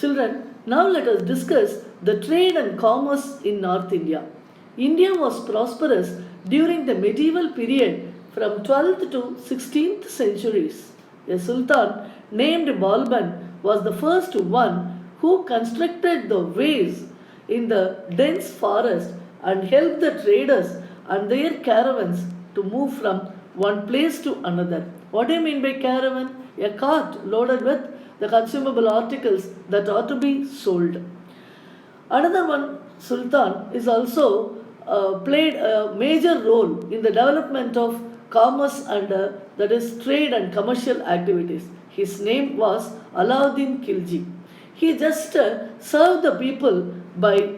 Children, now let us discuss the trade and commerce in North India. India was prosperous during the medieval period from 12th to 16th centuries. A sultan named Balban was the first one who constructed the ways in the dense forest and helped the traders and their caravans to move from one place to another. What do you mean by caravan? A cart loaded with the consumable articles that are to be sold. Another one, Sultan, is also played a major role in the development of commerce and that is trade and commercial activities. His name was Alauddin Khilji. He just served the people by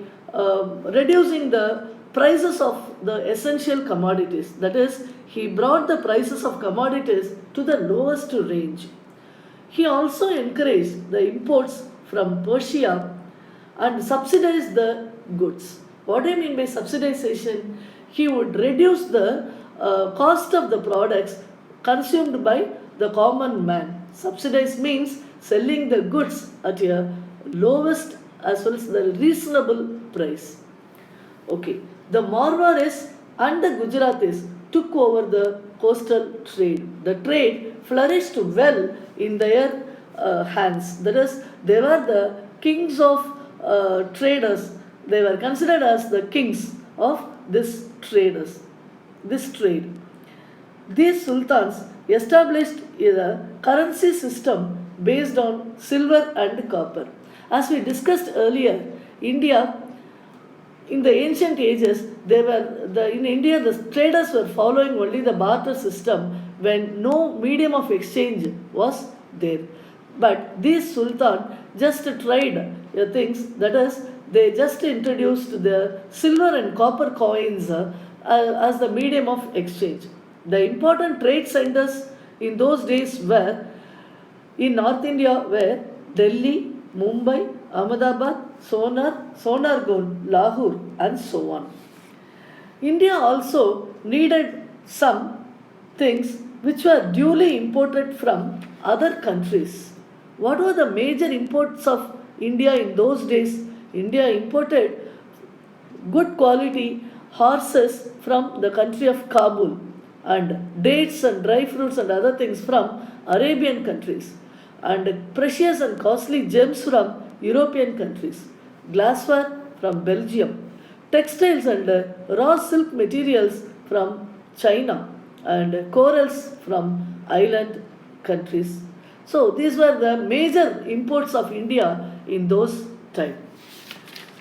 reducing the prices of the essential commodities. That is, he brought the prices of commodities to the lowest range. He also encouraged the imports from Persia and subsidized the goods. What do I mean by subsidization? He would reduce the cost of the products consumed by the common man. Subsidize means selling the goods at a lowest as well as the reasonable price. Okay, the Marwaris and the Gujaratis took over the coastal trade. The trade flourished well in their hands. That is, they were the kings of traders. They were considered as the kings of this trade. These sultans established a currency system based on silver and copper. As we discussed earlier, India in the ancient ages, in India the traders were following only the barter system when no medium of exchange was there. But these sultan just tried things, that is, they just introduced the silver and copper coins as the medium of exchange. The important trade centers in those days were in North India were Delhi, Mumbai, Ahmedabad, Sonargaon, Lahore, and so on. India also needed some things which were duly imported from other countries. What were the major imports of India in those days? India imported good quality horses from the country of Kabul and dates and dry fruits and other things from Arabian countries and precious and costly gems from European countries, glassware from Belgium, textiles and raw silk materials from China, and corals from island countries. So these were the major imports of India in those times.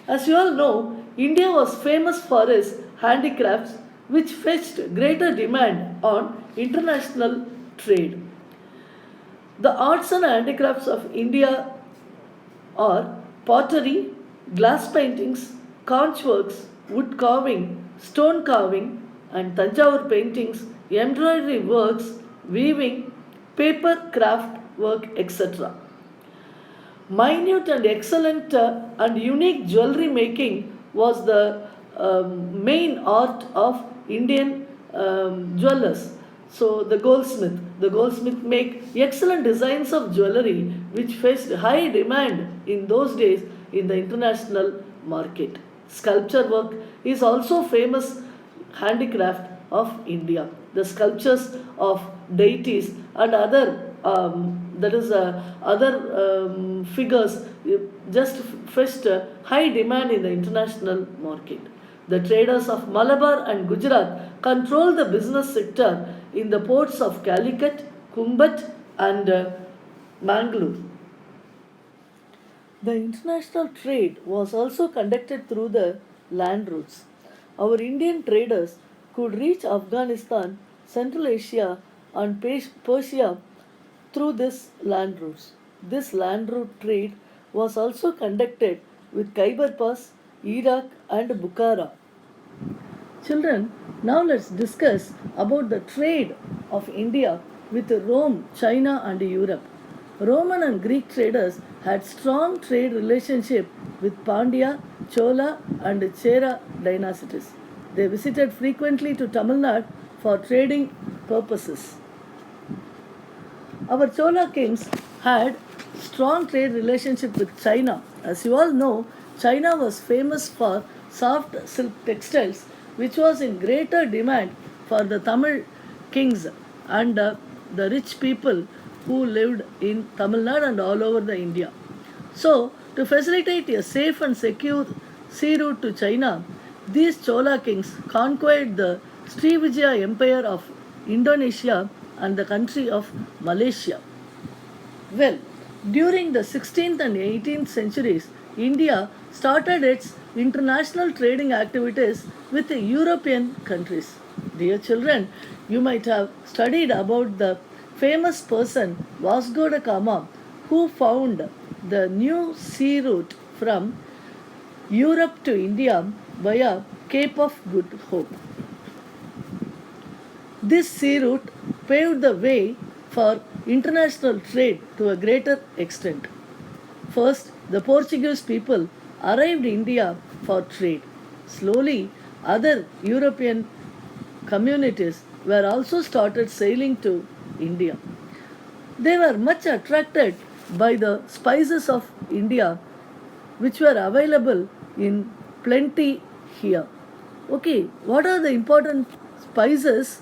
As you all know, India was famous for its handicrafts, which fetched greater demand on international trade. The arts and handicrafts of India are pottery, glass paintings, conch works, wood carving, stone carving, and Tanjavur paintings, embroidery works, weaving, paper craft work, etc. Minute and excellent and unique jewelry making was the main art of Indian jewelers. So the goldsmith make excellent designs of jewelry which faced high demand in those days in the international market. Sculpture work is also famous handicraft of India. The sculptures of deities and other figures just fetched high demand in the international market. The traders of Malabar and Gujarat controlled the business sector in the ports of Calicut, Kumbat, and Mangalore. The international trade was also conducted through the land routes. Our Indian traders could reach Afghanistan, Central Asia, and Persia through this land routes. This land route trade was also conducted with Khyber Pass, Iraq, and Bukhara. Children, now let's discuss about the trade of India with Rome, China, and Europe. Roman and Greek traders had strong trade relationship with Pandya, Chola, and Chera dynasties. They visited frequently to Tamil Nadu for trading purposes. Our Chola kings had strong trade relationship with China. As you all know, China was famous for soft silk textiles, which was in greater demand for the Tamil kings and the rich people who lived in Tamil Nadu and all over the India. So, to facilitate a safe and secure sea route to China, these Chola kings conquered the Srivijaya Empire of Indonesia and the country of Malaysia. Well, during the 16th and 18th centuries, India started its international trading activities with the European countries. Dear children, you might have studied about the famous person Vasco da Gama who found the new sea route from Europe to India via Cape of Good Hope. This sea route paved the way for international trade to a greater extent. First, the Portuguese people arrived in India for trade. Slowly, other European communities were also started sailing to India. They were much attracted by the spices of India which were available in plenty here. Okay, what are the important spices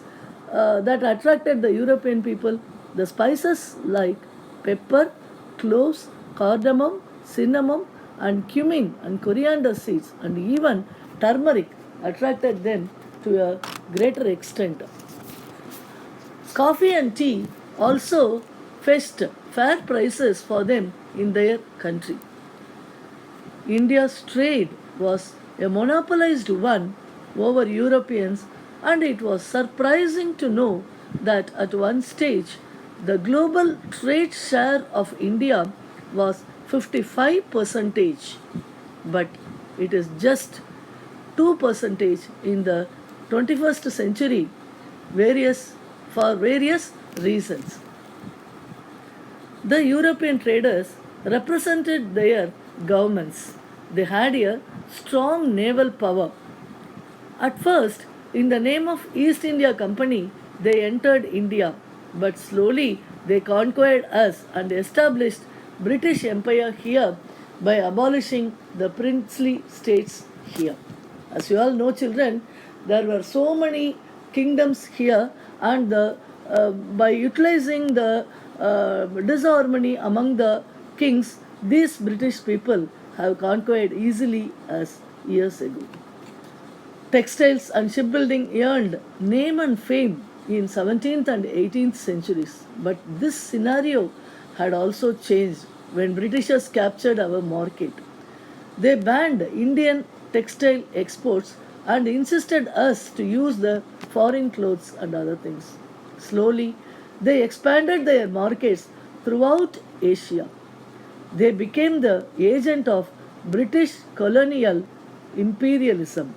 that attracted the European people? The spices like pepper, cloves, cardamom, cinnamon, and cumin and coriander seeds, and even turmeric attracted them to a greater extent. Coffee and tea also fetched fair prices for them in their country. India's trade was a monopolized one over Europeans, and it was surprising to know that at one stage the global trade share of India was 55 percentage, but it is just 2 percentage in the 21st century for various reasons. The European traders represented their governments. They had a strong naval power. At first, in the name of East India Company, they entered India, but slowly they conquered us and established British Empire here by abolishing the princely states here. As you all know, children, there were so many kingdoms here, and by utilizing the disharmony among the kings, these British people have conquered easily as years ago. Textiles and shipbuilding earned name and fame in 17th and 18th centuries, but this scenario had also changed when Britishers captured our market. They banned Indian textile exports and insisted us to use the foreign clothes and other things. Slowly, they expanded their markets throughout Asia. They became the agent of British colonial imperialism.